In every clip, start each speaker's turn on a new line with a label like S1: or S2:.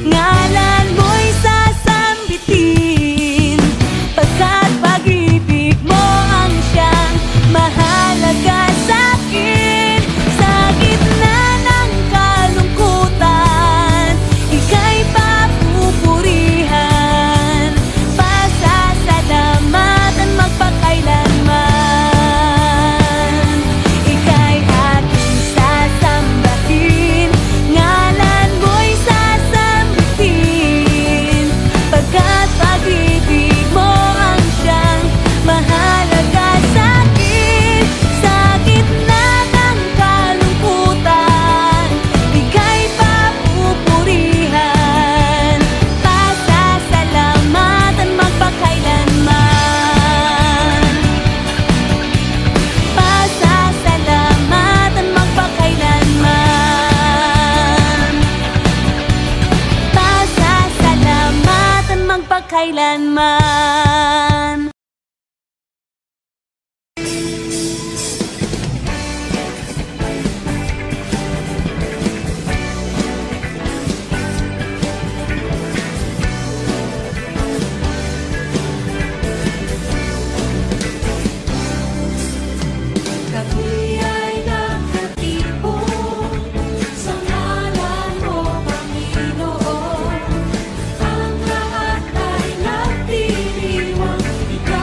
S1: ngalan mo'y sasambitin, pagkat pag-ibig mo ang siyang mahalaga sa'kin. Sa gitna ng kalungkutan, ika'y papupurihan, pasasalamatan magpakailanman. Ika'y aking sasambahin, ngalan mo'y sasambitin, pagkat pag-ibig mo ang siyang mahalaga sa'kin. Sa gitna ng kalungkutan, ika'y papupurihan, pasasalamatan magpakailanman. Pasasalamatan magpakailanman. Pasasalamatan magpakailanman.
S2: Kami ay nakatipon sa ngalan mo, Panginoon. Ang lahat ay nagdiriwang, ikaw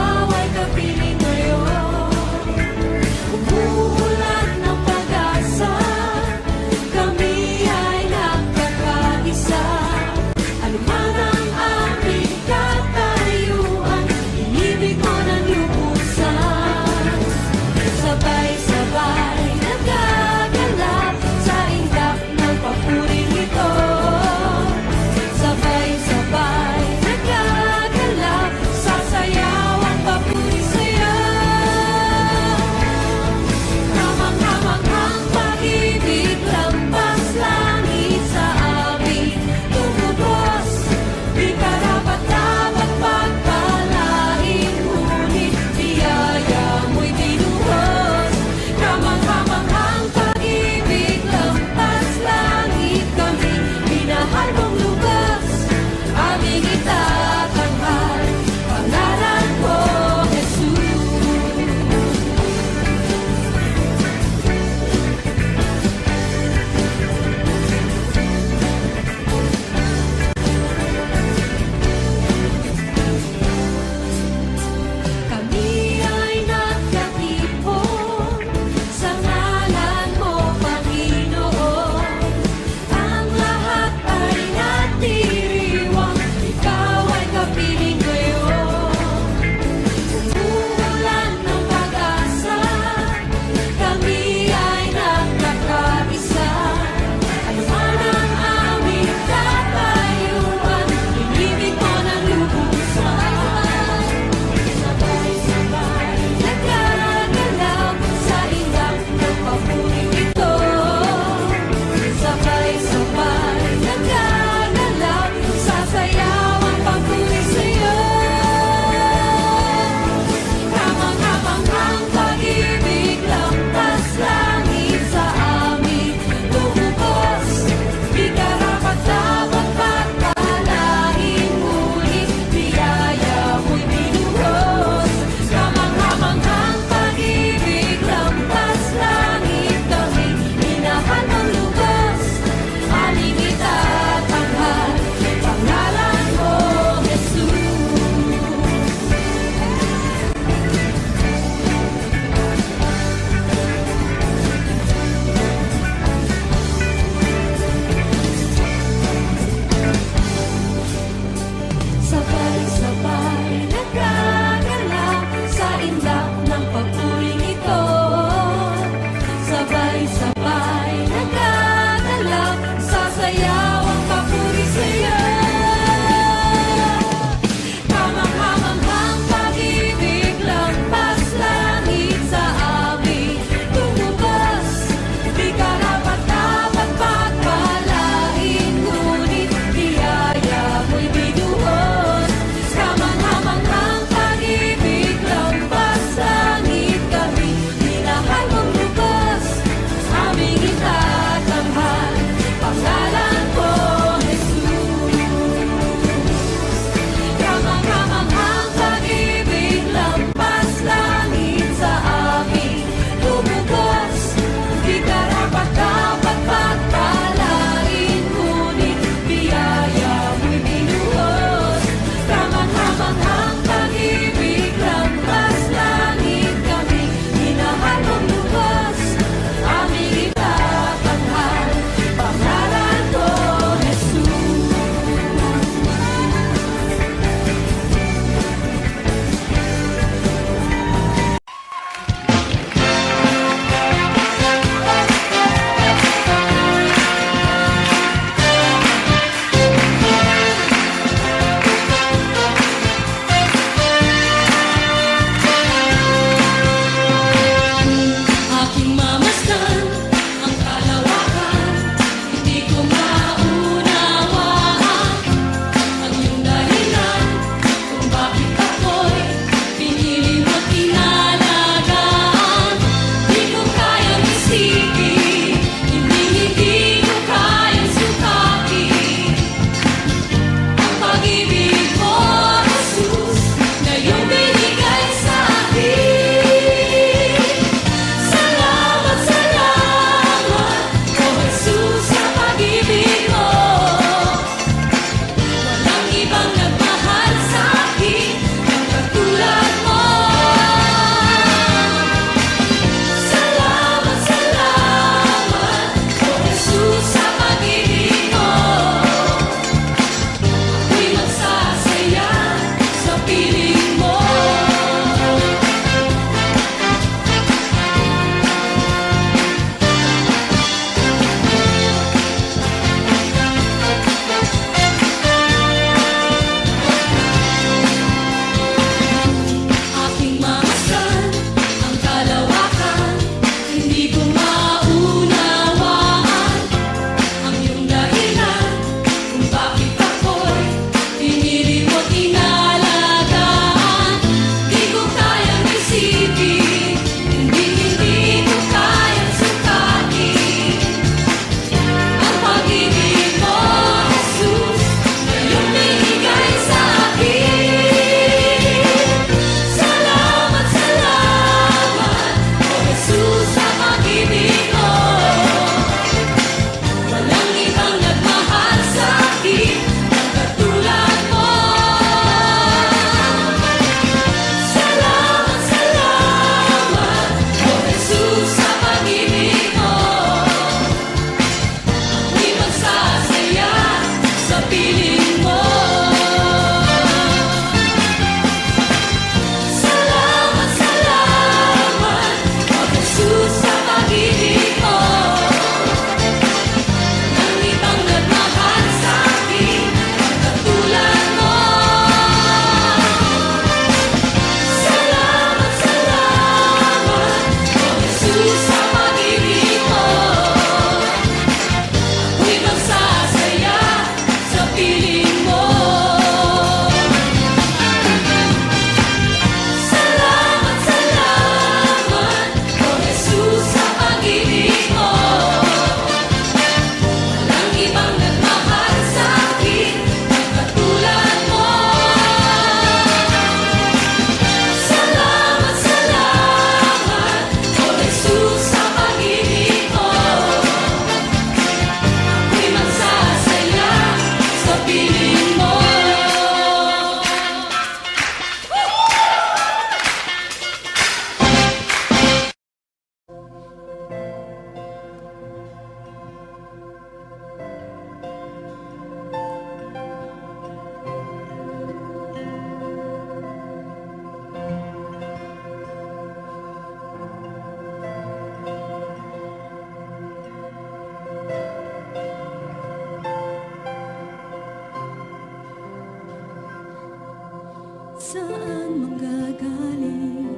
S1: Saan manggagaling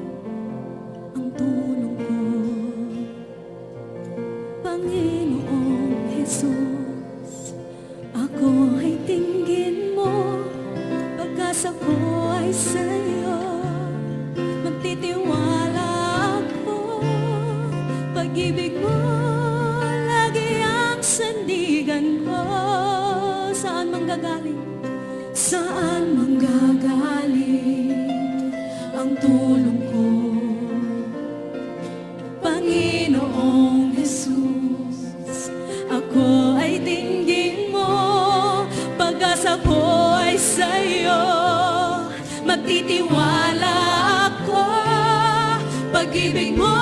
S1: ang tulong ko? Panginoong Jesus, ako ay tingin mo, pagkas ako ay sa'yo, magtitiwala ako. Pag-ibig mo lagi ang sandigan ko. Saan manggagaling? Saan manggagaling ang tulong ko? Panginoong Jesus, ako ay tingin mo, pagkas ako ay sa'yo, magtitiwala ako. Pag-ibig mo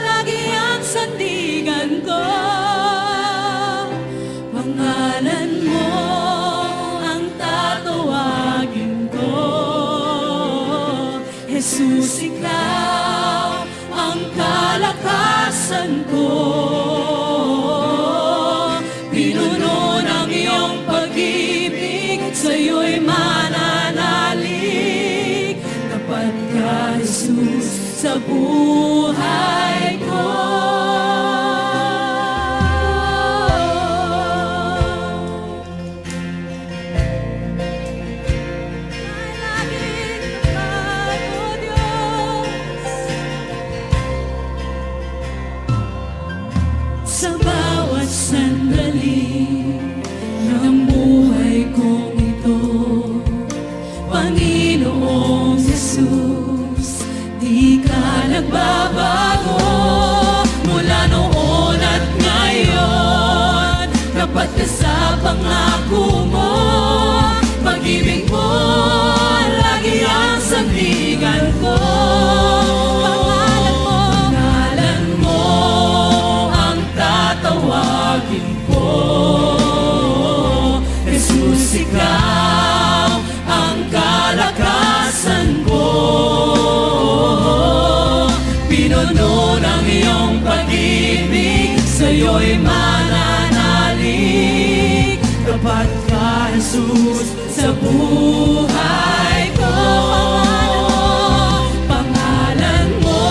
S1: lagi ang sandigan ko. Pangalan mo ang tatawagin ko. Jesus, ikaw ang kalakasan ko. Pinuno ng iyong pag-ibig, sa'yo'y mananalig. Tapat ka, Jesus, sa buhay ko. Ay laging tapat, O Diyos, sa bawat sandali ng buhay kong ito. Panginoong Jesus, di ka nagbabago mula noon at ngayon. Tapat ka sa pangako mo, pag-ibig mo lagi ang sandigan ko. Pangalan mo ang tatawagin ko. Jesus, ikaw ang kalakasan ko. Pinuno ng iyong pag-ibig, sa'yo'y mananalig. Tapat ka, Jesus, sa buhay ko. Pangalan mo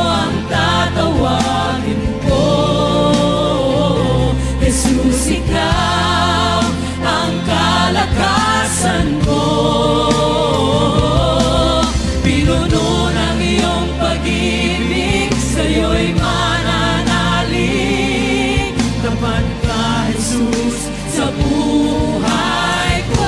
S1: ang tatawagin ko. Jesus, ikaw ang kalakasan ko. Pinuno ng iyong pag-ibig, sa'yo'y mananalig. Tapat ka, Jesus, sa buhay ko.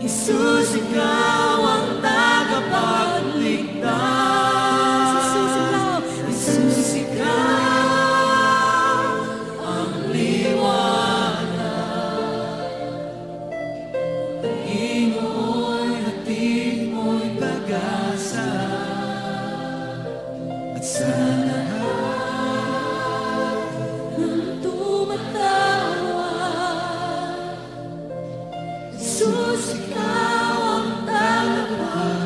S1: Jesus, ikaw ang tagapagligtas. Jesus, ikaw ang liwanag. Ingo'y hatid mo'y pag-asa. At sa lahat ng tumatawa, Jesus, ikaw ang tagapagligtas.